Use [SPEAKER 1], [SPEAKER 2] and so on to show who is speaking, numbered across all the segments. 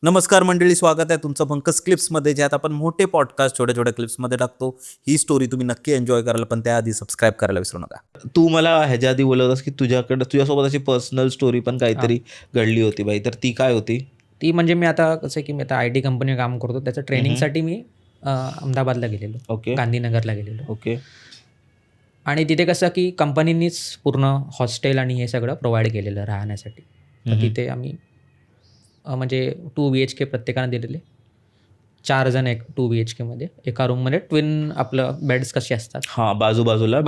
[SPEAKER 1] नमस्कार मंडळी, स्वागत आहे तुमचं पंकज क्लिप्समध्ये, ज्यात आपण मोठे पॉडकास्ट छोट्या छोट्या क्लिप्समध्ये टाकतो. ही स्टोरी तुम्ही नक्की एन्जॉय कराल, पण त्याआधी सबस्क्राईब करायला विसरू नका.
[SPEAKER 2] तू मला ह्याच्या आधी बोलत होतास की तुझ्यासोबत अशी पर्सनल स्टोरी पण काहीतरी घडली होती बाई, तर ती काय होती?
[SPEAKER 3] ती म्हणजे मी आता कसं आहे की मी आता IT कंपनीवर काम करतो. त्याच्या ट्रेनिंगसाठी मी अहमदाबादला गेलेलो,
[SPEAKER 2] ओके
[SPEAKER 3] गांधीनगरला गेलेलो.
[SPEAKER 2] ओके
[SPEAKER 3] आणि तिथे कसं की कंपनीनीच पूर्ण हॉस्टेल आणि हे सगळं प्रोव्हाइड केलेलं राहण्यासाठी. तर तिथे आम्ही म्हणजे 2 BHK प्रत्येकानं दिलेले. 4 जण एक 2 BHKमध्ये एका रूममध्ये ट्विन आपलं बेड्स कसे असतात,
[SPEAKER 2] हां, बाजूबाजूला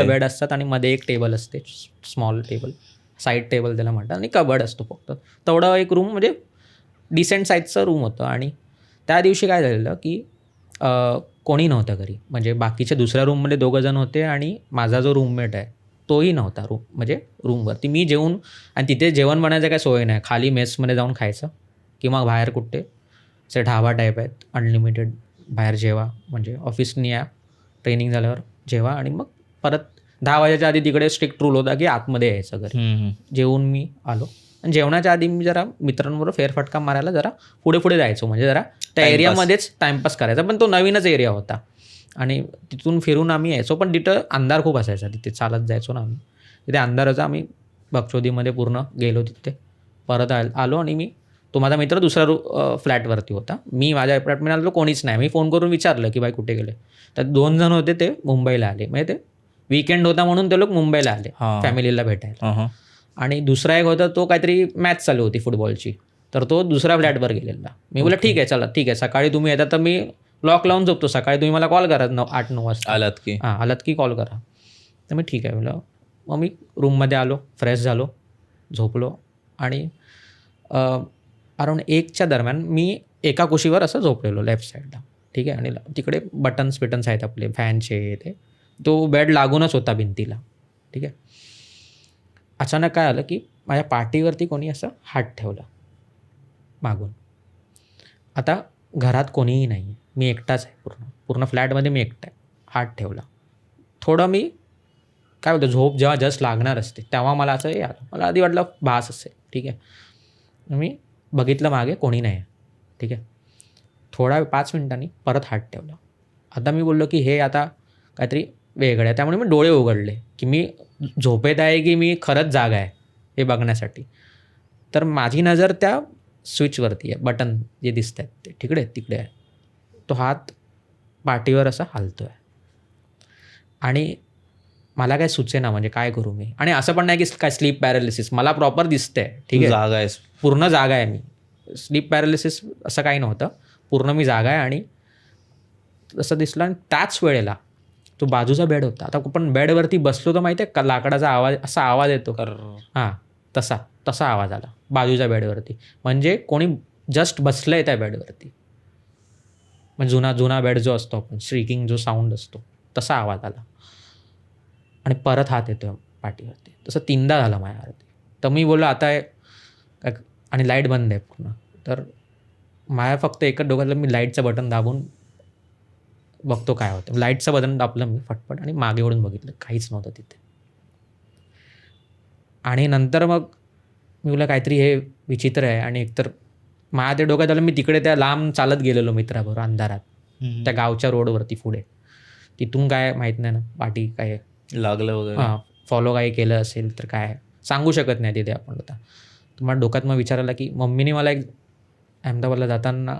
[SPEAKER 3] बेड असतात आणि मध्ये एक टेबल असते, स्मॉल टेबल, साईड टेबल त्याला म्हणतात, आणि कबर्ड असतो फक्त. तेवढं एक रूम म्हणजे डिसेंट साईजचं रूम होतं. आणि त्या दिवशी काय झालेलं की कोणी नव्हतं घरी. म्हणजे बाकीच्या दुसऱ्या रूममध्ये 2 जण होते आणि माझा जो रूममेट आहे तोही नव्हता म्हणजे रूमवरती. मी जेवून, आणि तिथे जेवण बनायचं काय सोय नाही, खाली मेसमध्ये जाऊन खायचं किंवा बाहेर कुठे असे ढाबा टाईप आहेत, अनलिमिटेड बाहेर जेवा, म्हणजे ऑफिसनी या, ट्रेनिंग झाल्यावर जेवा, आणि मग परत 10 वाजायच्या आधी तिकडे स्ट्रिक्ट रूल होता की आतमध्ये यायचं घरी. जेवून मी आलो आणि जेवणाच्या आधी मी जरा मित्रांबरोबर फेरफटका मारायला जरा पुढे जायचो, म्हणजे जरा त्या एरियामध्येच टाईमपास करायचा. पण तो नवीनच एरिया होता आणि तिथून फिरून आम्ही यायचो, पण तिथं अंधार खूप असायचा. तिथे चालत जायचो ना आम्ही, तिथे अंधाराचा आम्ही बगचोदीमध्ये पूर्ण गेलो. तिथे परत आलो आणि मी, तो माझा मित्र दुसऱ्या फ्लॅटवरती होता, मी माझ्या अपार्टमेंट आलो, कोणीच नाही. मी फोन करून विचारलं की बाई कुठे गेले, तर 2 जण होते, ते मुंबईला आले. म्हणजे ते वीकेंड होता म्हणून ते लोक मुंबईला आले फॅमिलीला भेटायला. आणि दुसरा एक होता, तो काहीतरी मॅच चालू होती फुटबॉलची, तर तो दुसऱ्या फ्लॅटवर गेलेला. मी बोला ठीक आहे, चला ठीक आहे, सकाळी तुम्ही येतात तर मी लॉक लावून झोपतो, सकाळी तुम्ही मला कॉल करा 8-9 वाजता आलात की कॉल करा. तर मी ठीक आहे बोला. मग मी रूममध्ये आलो, फ्रेश झालो, झोपलो, आणि अराऊंड 1च्या दरम्यान मी एका कुशीवर असं झोपलेलो लेफ्ट साईडला, ठीक आहे. आणि तिकडे बटन्स आहेत आपले फॅनचे, ते तो बेड लागूनच होता भिंतीला, ठीक आहे. अचानक काय आलं की माझ्या पाठीवरती कोणी असं हात ठेवला मागून. आता घरात कोणीही नाही आहे, मी एकटाच आहे, पूर्ण फ्लॅटमध्ये मी एकटा आहे. हात ठेवला. थोडं मी काय बोलतो, झोप जेव्हा जस्ट लागणार असते तेव्हा मला असं हे आलं. मला आधी वाटलं भास असेल, ठीक आहे. मी बघितलं मागे कोणी नाही आहे, ठीक आहे. थोडा 5 मिनिटांनी परत हात ठेवला. आता मी बोललो की हे आता काहीतरी वेगळं आहे, त्यामुळे मी डोळे उघडले की मी झोपेत आहे की मी खरंच जागा आहे हे बघण्यासाठी. तर माझी नजर त्या स्विचवरती आहे, बटन जे दिसत आहेत ते तिकडे आहे. तो हात पाठीवर असा हलतो आहे आणि मला काय सुचेना, म्हणजे काय करू मी. आणि असं पण नाही की काय स्लीप पॅरालिसिस, मला प्रॉपर दिसतंय, ठीक आहे,
[SPEAKER 2] जागा आहेस,
[SPEAKER 3] पूर्ण जागा आहे मी. स्लीप पॅरालिसिस असं काही नव्हतं, पूर्ण मी जागा आहे. आणि असं दिसलं, आणि त्याच वेळेला तो बाजूचा बेड होता. आता आपण बेडवरती बसलो तर माहिती आहे का, लाकडाचा आवाज, असा आवाज येतो, हां, तसा आवाज आला बाजूच्या बेडवरती. म्हणजे कोणी जस्ट बसलं आहे त्या बेडवरती, म्हणजे जुना बेड जो असतो, आपण श्रीकिंग जो साऊंड असतो, तसा आवाज आला. आणि परत हात येतो पाठीवरती, तसं 3दा झालं माझ्यावरती. तर मी बोललो आता आणि लाईट बंद आहे पूर्ण. तर माझ्या फक्त एकच डोक्यातलं, मी लाईटचं बटन दाबून बघतो काय होतं. लाईटचं बटन दाबलं मी फटफट, आणि मागे वळून बघितलं, काहीच नव्हतं तिथे. आणि नंतर मग मी बोललं काहीतरी हे विचित्र आहे. आणि एकतर माझ्या ते डोक्यात आलं, मी तिकडे त्या लांब चालत गेलेलो मित्राबरोबर अंधारात, त्या गावच्या रोडवरती पुढे. तिथून काय माहीत नाही ना, पाठी काय
[SPEAKER 2] लागलं वगैरे,
[SPEAKER 3] हां, फॉलो काही केलं असेल तर काय सांगू शकत नाही तिथे आपण. आता तुम्हाला डोक्यात मग विचार आला की मम्मीने मला एक अहमदाबादला जाताना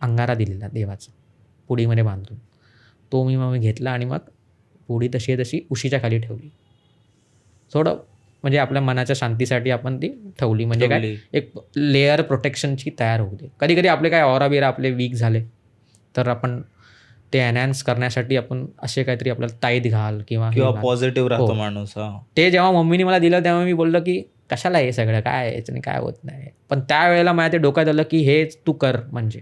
[SPEAKER 3] अंगारा दिलेला देवाचा, पुडीमध्ये बांधून. तो मी घेतला आणि मग पुडी तशी तशी उशीच्या खाली ठेवली. थोडं म्हणजे आपल्या मनाच्या शांतीसाठी आपण ती ठेवली, म्हणजे काय एक लेअर प्रोटेक्शनची तयार होऊ दे. कधी कधी आपले काय ऑरा बिरा आपले वीक झाले तर आपण ते एनहॅन्स करण्यासाठी आपण असे काहीतरी आपल्याला ताईत घाल किंवा
[SPEAKER 2] पॉझिटिव्ह राहतो माणूस.
[SPEAKER 3] ते जेव्हा मम्मीने मला दिलं तेव्हा मी बोललो की कशाला हे सगळं, काय याच्याने काय होत नाही. पण त्यावेळेला माझ्या ते डोक्यात आलं की हे तू कर, म्हणजे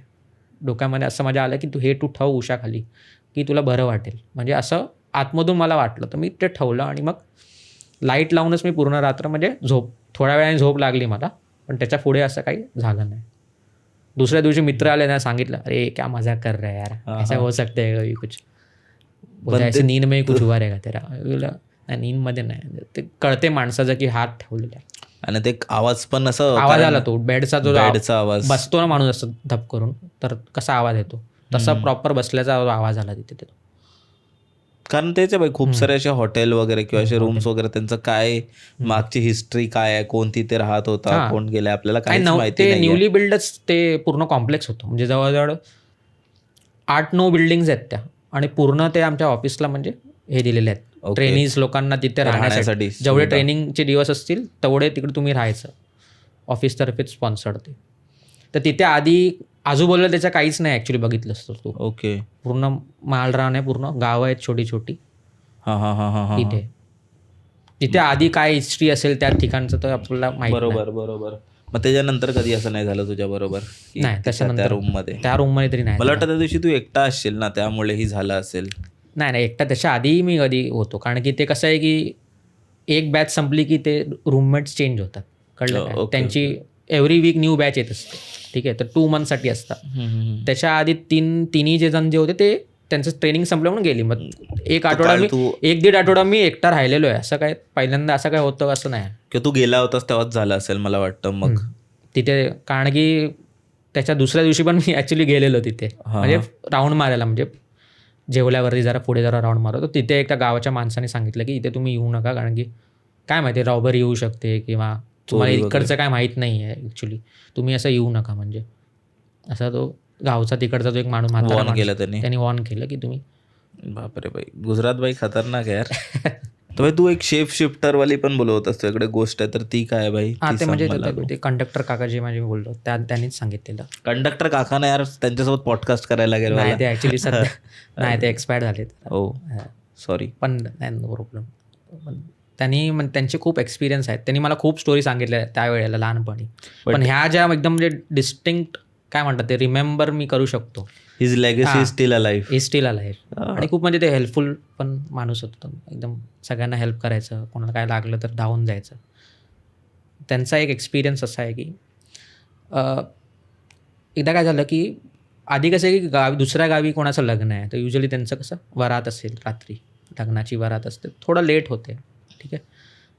[SPEAKER 3] डोक्यामध्ये असं माझ्या आलं की हे तू ठेव उशाखाली की तुला बरं वाटेल, म्हणजे असं आतमधून मला वाटलं. तर मी ते ठेवलं आणि मग लाईट लावूनच मी पूर्ण रात्र, म्हणजे थोड्या वेळाने झोप लागली मला, पण त्याच्या पुढे असं काही झालं नाही. दुसऱ्या दिवशी मित्र आले ना, सांगितलं अरे क्या मजाक कर रहा है यार, ऐसा हो सकता है कभी कुछ, ऐसे नींद में कुछ हुआ रहेगा तेरा. नींदमध्ये नाही, ते कळते माणसाचं की हात ठेवलेला.
[SPEAKER 2] आणि ते आवाज पण असं
[SPEAKER 3] आवाज आला तो बेडचा जो
[SPEAKER 2] बेडचा आवाज
[SPEAKER 3] बसतो ना माणूस असं धप करून, तर कसा आवाज येतो तसा प्रॉपर बसल्याचा आवाज आला तिथे.
[SPEAKER 2] कारण तेच आहे बाई, खूप सारे असे हॉटेल वगैरे किंवा असे रूम्स वगैरे त्यांचं काय मागची हिस्ट्री काय आहे, कोण तिथे राहत होता, कोण गेले, आपल्याला काहीच माहिती
[SPEAKER 3] ते
[SPEAKER 2] नाही.
[SPEAKER 3] न्यूली बिल्डच ते पूर्ण कॉम्प्लेक्स होतं, म्हणजे जवळजवळ 8-9 बिल्डिंग्स आहेत त्या, आणि पूर्ण ते आमच्या ऑफिसला म्हणजे हे दिलेले आहेत ट्रेनिज लोकांना तिथे राहण्यासाठी. जेवढे ट्रेनिंगचे दिवस असतील तेवढे तिकडे तुम्ही राहायचं, ऑफिसतर्फेच स्पॉन्सर्ड ते. तर तिथे आधी आजूबाजूला त्याच्या काहीच नाही ॲक्च्युली, बघितलं असतं तू.
[SPEAKER 2] ओके.
[SPEAKER 3] पूर्ण मालरान आहे, पूर्ण गावं आहेत छोटी छोटी तिथे. तिथे आधी काय हिस्ट्री असेल त्या ठिकाणचं तर आपल्याला माहिती.
[SPEAKER 2] बरोबर. मग त्याच्यानंतर कधी असं नाही झालं तुझ्या बरोबर?
[SPEAKER 3] नाही, त्याच्यानंतर
[SPEAKER 2] त्या रूम मध्ये
[SPEAKER 3] तरी नाही.
[SPEAKER 2] मला वाटतं त्या दिवशी तू एकटा असशील ना, त्यामुळेही झालं असेल.
[SPEAKER 3] नाही, एकटा त्याच्या आधी मी कधी होतो, कारण की ते कसं आहे की एक बॅच संपली की ते रूममेट्स चेंज होतात, कळलं काय? त्यांची एव्हरी वीक न्यू बॅच येत असते, ठीक आहे. तर 2 मंथसाठी असतात. त्याच्या आधी तिन्ही जे जण जे होते ते त्यांचं ट्रेनिंग संपलं म्हणून गेली. मग 1-1.5 आठवडा मी एकटा राहिलेलो आहे. असं काय पहिल्यांदा असं काय होतं असं नाही,
[SPEAKER 2] की तू गेला होतास तेव्हाच झालं असेल मला वाटतं. मग
[SPEAKER 3] तिथे कारण की त्याच्या दुसऱ्या दिवशी पण मी ॲक्च्युली गेलेलो तिथे, म्हणजे राऊंड मारायला, म्हणजे जेवल्यावरती जरा पुढे जरा राऊंड मारतो. तिथे एका गावाच्या माणसाने सांगितलं की इथे तुम्ही येऊ नका, कारण की काय माहिती रॉबरी येऊ शकते किंवा तुम्हाला इकडचं काय माहीत नाही आहे ॲक्च्युली, तुम्ही असं येऊ नका. म्हणजे असा तो गावचा तिकडचा जो एक माणूस म्हातारा
[SPEAKER 2] केलं
[SPEAKER 3] त्यांनी वॉर्न केलं की तुम्ही.
[SPEAKER 2] बापरे बाई, गुजरात बाई खतरनाक आहे यार. तर तू एक शेफ शिफ्टर वाली पण बोलवत असतो, इकडे गोष्ट आहे, तर ती काय बाई?
[SPEAKER 3] ते म्हणजे ते कंडक्टर काका जे माझे बोललो त्यांनीच सांगितलेलं.
[SPEAKER 2] कंडक्टर काका ना यार, त्यांच्यासोबत पॉडकास्ट करायला गेलो.
[SPEAKER 3] नाही, ते ॲक्च्युली सध्या नाही, ते एक्सपायर्ड झालेत.
[SPEAKER 2] हो सॉरी,
[SPEAKER 3] पण नाही, नो प्रॉब्लेम. पण त्यांचे खूप एक्सपिरियन्स आहेत, त्यांनी मला खूप स्टोरी सांगितल्या त्यावेळेला लहानपणी. पण ह्या ज्या एकदम म्हणजे डिस्टिंक्ट काय म्हणतात ते रिमेंबर मी करू शकतो.
[SPEAKER 2] His legacy is steel
[SPEAKER 3] alive. आणि खूप म्हणजे ते हेल्पफुल पण माणूस होतं, एकदम सगळ्यांना हेल्प करायचं, कोणाला काय लागलं तर धावून जायचं. त्यांचा एक एक्सपिरियन्स असा आहे की एकदा काय झालं की आधी कसं आहे की दुसऱ्या गावी कोणाचं लग्न आहे तर युजली त्यांचं कसं वरात असेल, रात्री लग्नाची वरात असते, थोडं लेट होते, ठीक आहे.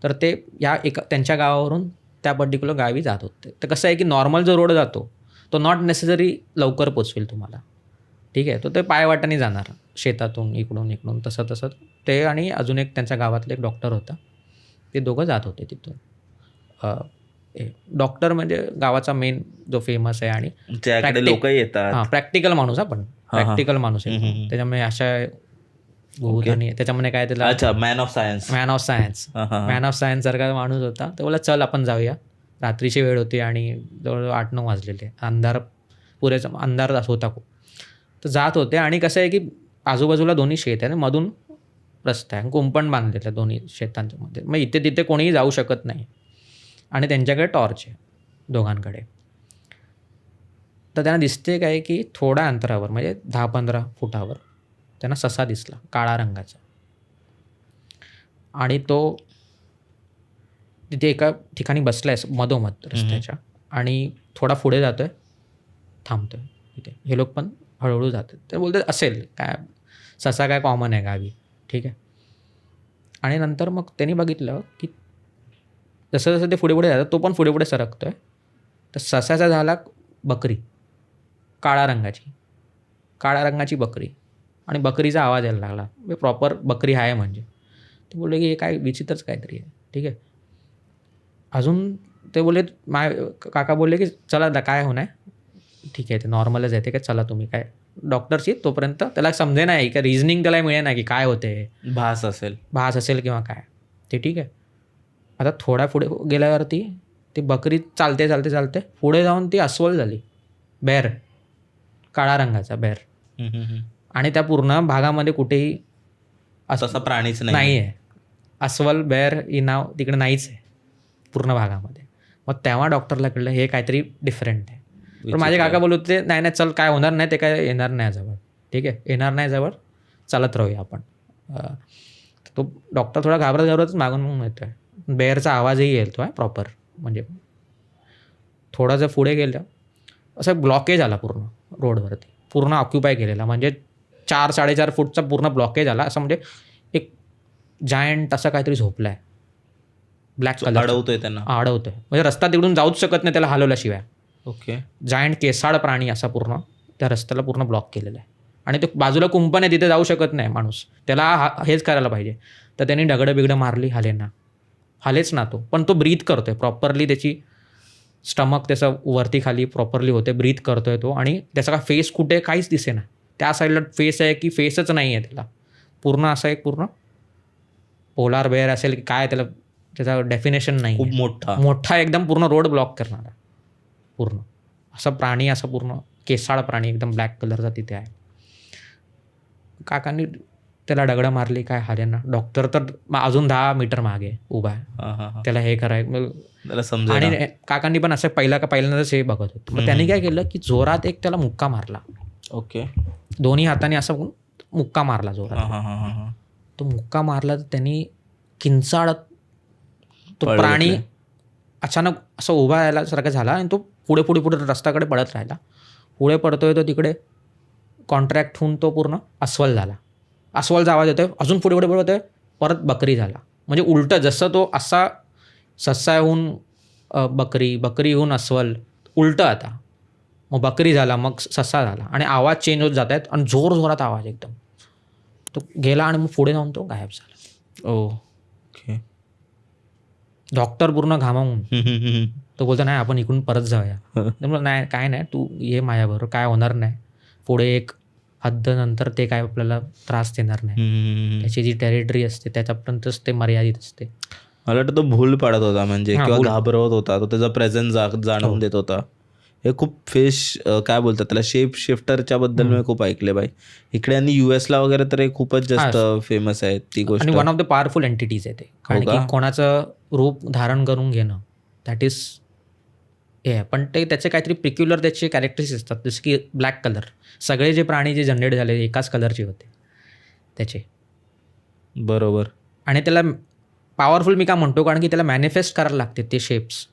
[SPEAKER 3] तर ते त्यांच्या गावावरून त्या पर्टिक्युलर गावी जात होते. तर कसं आहे की नॉर्मल जो रोड जातो तो नॉट नेसेसरी लवकर पोचवेल तुम्हाला, ठीक आहे. तो ते पायवाटाने जाणार शेतातून इकडून तसं ते. आणि अजून एक त्यांच्या गावातले एक डॉक्टर होता, ते दोघं जात होते तिथून. डॉक्टर म्हणजे गावाचा मेन जो फेमस आहे आणि
[SPEAKER 2] लोक येतात,
[SPEAKER 3] प्रॅक्टिकल माणूस, आपण प्रॅक्टिकल माणूस आहे. त्याच्यामुळे अशा त्याच्यामध्ये काय त्याला
[SPEAKER 2] मॅन ऑफ सायन्स
[SPEAKER 3] सारखा माणूस होता. तर बोला चल आपण जाऊया. रात्रीची वेळ होती आणि जवळजवळ 8-9 वाजलेले, पुरेसा अंधार होता खूप. तर जात होते आणि कसं आहे की आजूबाजूला दोन्ही शेत आहे आणि मधून रस्ता आहे, कुंपण बांधलेलं आहे दोन्ही शेतांच्या मध्ये. मग इथे तिथे कोणीही जाऊ शकत नाही आणि त्यांच्याकडे टॉर्च आहे दोघांकडे. तर त्यांना दिसते काय की थोड्या अंतरावर म्हणजे 10-15 फुटावर त्यांना ससा दिसला काळा रंगाचा. आणि तो तिथे एका ठिकाणी बसलाय मधोमध रस्त्याच्या, आणि थोडा पुढे जातोय, थांबतोय तिथे. हे लोक पण हळूहळू जातात. तर बोलतात असेल काय, ससा काय कॉमन आहे गावी, ठीक आहे. आणि नंतर मग त्यांनी बघितलं की जसं जसं ते पुढे पुढे जातात तो पण पुढे पुढे सरकतोय. तर ससाचा झाला बकरी, काळ्या रंगाची बकरी, आणि बकरीचा आवाज यायला लागला, प्रॉपर बकरी आहे म्हणजे. ते बोलले की हे काय विचित्रच काहीतरी आहे, ठीक आहे. अजून ते बोलले काका बोलले की चला काय होणार, ठीक आहे ते नॉर्मलच आहे, ते काय चला तुम्ही काय डॉक्टरशी. तोपर्यंत त्याला समजे नाही का रिझनिंग त्याला मिळे नाही की काय होते,
[SPEAKER 2] भास असेल
[SPEAKER 3] किंवा काय ते, ठीक आहे. आता थोड्या पुढे गेल्यावरती ती बकरी चालते पुढे जाऊन ती अस्वल झाली, बेर, काळा रंगाचा बेर. आणि त्या पूर्ण भागामध्ये कुठेही
[SPEAKER 2] असा प्राणीच
[SPEAKER 3] नाही आहे. अस्वल बेर ही नाव तिकडे नाहीच आहे पूर्ण भागामध्ये. मग तेव्हा डॉक्टरला कळलं हे काहीतरी डिफरंट आहे. पण माझे काका बोलत होते नाही चल काय होणार नाही, ते काय येणार नाही जवळ, ठीक आहे, येणार नाही जवळ, चालत राहूया आपण. तो डॉक्टर थोडा घाबरतच मागून येतोय, बेअरचा आवाजही येतो आहे प्रॉपर. म्हणजे थोडं जर पुढे गेलं असं ब्लॉकेज आला पूर्ण रोडवरती, पूर्ण ऑक्युपाय केलेला, म्हणजे 4-4.5 फूटचा पूर्ण ब्लॉकेज आला. असं म्हणजे एक जायंट असं काहीतरी झोपलं आहे ब्लॅक कलर
[SPEAKER 2] अडवतोय त्यांना.
[SPEAKER 3] अडवतोय, म्हणजे रस्ता तिकडून जाऊच शकत नाही त्याला हलवल्याशिवाय.
[SPEAKER 2] ओके.
[SPEAKER 3] जायंट केसाळ प्राणी असा पूर्ण त्या रस्त्याला पूर्ण ब्लॉक केलेला आहे. आणि ते बाजूला कुंपण आहे, तिथे जाऊ शकत नाही माणूस, त्याला हेच करायला पाहिजे. तर त्यांनी दगडं बिगडं मारली, हालेच ना तो, पण तो ब्रीथ करतोय प्रॉपरली, त्याची स्टमक त्याचं वरती खाली प्रॉपरली होते, ब्रीथ करतोय तो. आणि त्याचा का फेस कुठे काहीच दिसेना, त्या साईडला फेस आहे की फेसच नाही आहे त्याला, पूर्ण असा एक पूर्ण पोलार बेअर असेल की काय, त्याला त्याचा डेफिनेशन नाही.
[SPEAKER 2] खूप
[SPEAKER 3] मोठा एकदम पूर्ण रोड ब्लॉक करणारा पूर्ण असा प्राणी, असा पूर्ण केसाळ प्राणी एकदम ब्लॅक कलरचा तिथे आहे. काकांनी त्याला दगडं मारली, काय हालेना. डॉक्टर तर अजून 10 मीटर मागे उभा आहे, त्याला हे करायचं. आणि काकांनी पण असं पहिल्यांदाच हे बघत होतं. मग त्यांनी काय केलं की जोरात एक त्याला मुक्का मारला.
[SPEAKER 2] ओके.
[SPEAKER 3] दोन्ही हाताने असा मुक्का मारला जोरात. तो मुक्का मारला तर त्यांनी किंचाळत तो प्राणी अचानक असं उभा राहायला सारखं झाला आणि तो पुढे रस्त्याकडे पडत राहिला. पुढे पडतोय तो, तिकडे कॉन्ट्रॅक्ट होऊन तो पूर्ण अस्वल झाला. अस्वलचा आवाज येतोय, अजून पुढे होतोय, परत बकरी झाला. म्हणजे उलटं, जसं तो असा सस्सा होऊन बकरी होऊन अस्वल, उलटं आता. मग बकरी झाला, मग सस्सा झाला, आणि आवाज चेंज होत जात आहेत आणि जोरात आवाज एकदम. तो गेला आणि मग पुढे जाऊन तो गायब झाला.
[SPEAKER 2] ओके.
[SPEAKER 3] डॉक्टर पूर्ण घामावून तो बोलतो, नाही आपण इकडून परत जाऊया. त्यामुळे नाही, काय नाही, तू ये माझ्याबरोबर, काय होणार नाही. पुढे एक हद्दनंतर ते काय आपल्याला त्रास देणार नाही. त्याची जी टेरिटरी असते त्याच्यापर्यंतच ते मर्यादित असते.
[SPEAKER 2] मला वाटतं तो भूल पाडत होता, म्हणजे किंवा घाबरवत होता, तो त्याचा प्रेझेन्स जाणवून देत होता. हे खूप काय बोलतात त्याला, शेप शिफ्टरच्या बद्दल मी खूप ऐकले बाई इकडे. आणि US ला वगैरे तर हे खूपच जास्त फेमस आहे ती गोष्ट.
[SPEAKER 3] आणि one of the powerful entities आहे ते. कारण की कोणाचं रूप धारण करून घेणं, दॅट इज हे. पण ते त्याचे काहीतरी पिक्युलर त्याचे कॅरेक्टरिस्टिक्स असतात, जसं की ब्लॅक कलर. सगळे जे प्राणी जे जनरेट झाले एकाच कलरचे होते त्याचे.
[SPEAKER 2] बरोबर.
[SPEAKER 3] आणि त्याला पॉवरफुल मी का म्हणतो, कारण की त्याला मॅनिफेस्ट करायला लागते ते शेप्स.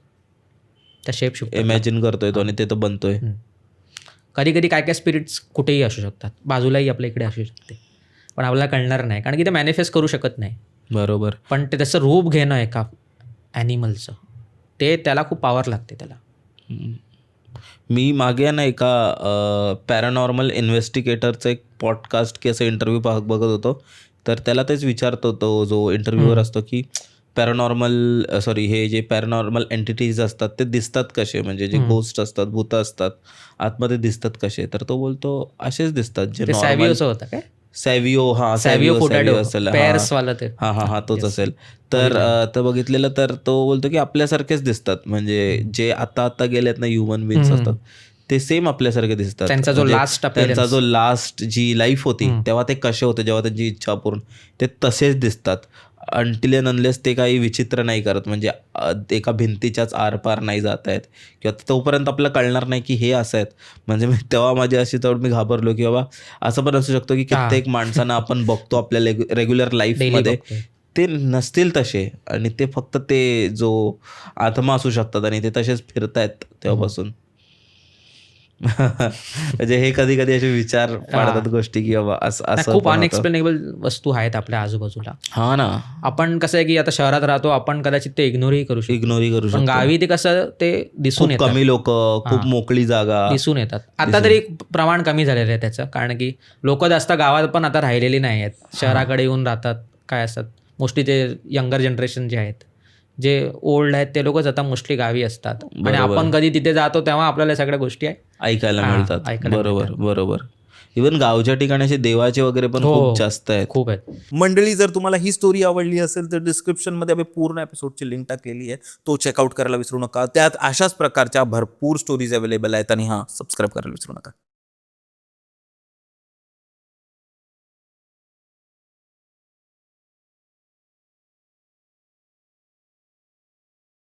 [SPEAKER 3] त्या शेप शिफ्ट
[SPEAKER 2] इमॅजिन करतोय तो आणि ते तो बनतोय.
[SPEAKER 3] कधी कधी काय स्पिरिट्स कुठेही असू शकतात, बाजूलाही आपल्या इकडे असू शकते, पण आपल्याला कळणार नाही, कारण की ते मॅनिफेस्ट करू शकत नाही.
[SPEAKER 2] बरोबर.
[SPEAKER 3] पण ते त्याचं रूप घेणं एका ॲनिमलचं, ते त्याला खूप पॉवर लागते त्याला.
[SPEAKER 2] मी मागे ना एका पॅरानॉर्मल इन्व्हेस्टिगेटरचं एक पॉडकास्ट की असं इंटरव्ह्यू बघत होतो. तर त्याला तेच विचारत होतो जो इंटरव्ह्यूअर असतो की हे जे पॅरानॉर्मल एंटिटीज असतात ते दिसतात कसे, म्हणजे जे गोस्ट असतात, भूत असतात, आतमध्ये दिसतात कसे. तर तो बोलतो असेच दिसतात जे नॉर्मल. सॅव्हिओ असेल, तोच असेल. तर बघितलेलं, तर तो बोलतो की आपल्यासारखेच दिसतात, म्हणजे जे आता गेलेत ना ह्युमन बीइंग्स असतात ते सेम आपल्यासारखे दिसतात.
[SPEAKER 3] त्यांचा जो
[SPEAKER 2] लास्ट जी लाईफ होती तेव्हा ते कसे होते, जेव्हा त्यांची इच्छा पूर्ण, ते तसेच दिसतात. अनटिल अँड अनलेस ते काही विचित्र नाही करत, म्हणजे एका भिंतीच्याच आरपार नाही जात आहेत, किंवा तोपर्यंत आपल्याला कळणार नाही की हे असं आहेत. म्हणजे तेव्हा माझी अशी मी घाबरलो की बाबा असं पण असू शकतो की कित्येक माणसांना आपण बघतो आपल्या रेग्युलर लाईफमध्ये, ते नसतील तसे, आणि ते फक्त ते जो आत्मा असू शकतात आणि ते तसेच फिरतायत तेव्हापासून. म्हणजे हे कधी कधी असे विचार पाडतात गोष्टी की बाबा असं
[SPEAKER 3] खूप अनएक्सप्लेनेबल वस्तू आहेत आपल्या आजूबाजूला.
[SPEAKER 2] हा ना.
[SPEAKER 3] आपण कसं आहे की आता शहरात राहतो, आपण कदाचित ते इग्नोरही करू शकतो. गावी ते कसं ते दिसून येतात,
[SPEAKER 2] कमी लोक, खूप मोकळी जागा
[SPEAKER 3] दिसून येतात. आता तरी प्रमाण कमी झालेलं आहे त्याचं, कारण की लोक जास्त गावात पण आता राहिलेली नाही आहेत, शहराकडे येऊन राहतात. काय असतात मोस्टली ते यंगर जनरेशन जे आहेत, जे ओल्ड आहेत ते लोकच आता मोस्टली गावी असतात. आणि आपण कधी तिथे जातो तेव्हा आपल्याला सगळ्या गोष्टी
[SPEAKER 2] ऐकायला मिळतात. बरोबर. इव्हन गावच्या ठिकाणी देवाचे वगैरे पण खूप जास्त आहेत.
[SPEAKER 3] खूप आहेत.
[SPEAKER 1] मंडळी, जर तुम्हाला ही स्टोरी आवडली असेल तर डिस्क्रिप्शनमध्ये आम्ही पूर्ण एपिसोडची लिंक टाकलेली आहे, तो चेकआउट करायला विसरू नका. त्यात अशाच प्रकारच्या भरपूर स्टोरीज अवेलेबल आहेत. आणि सबस्क्राईब करायला विसरू नका.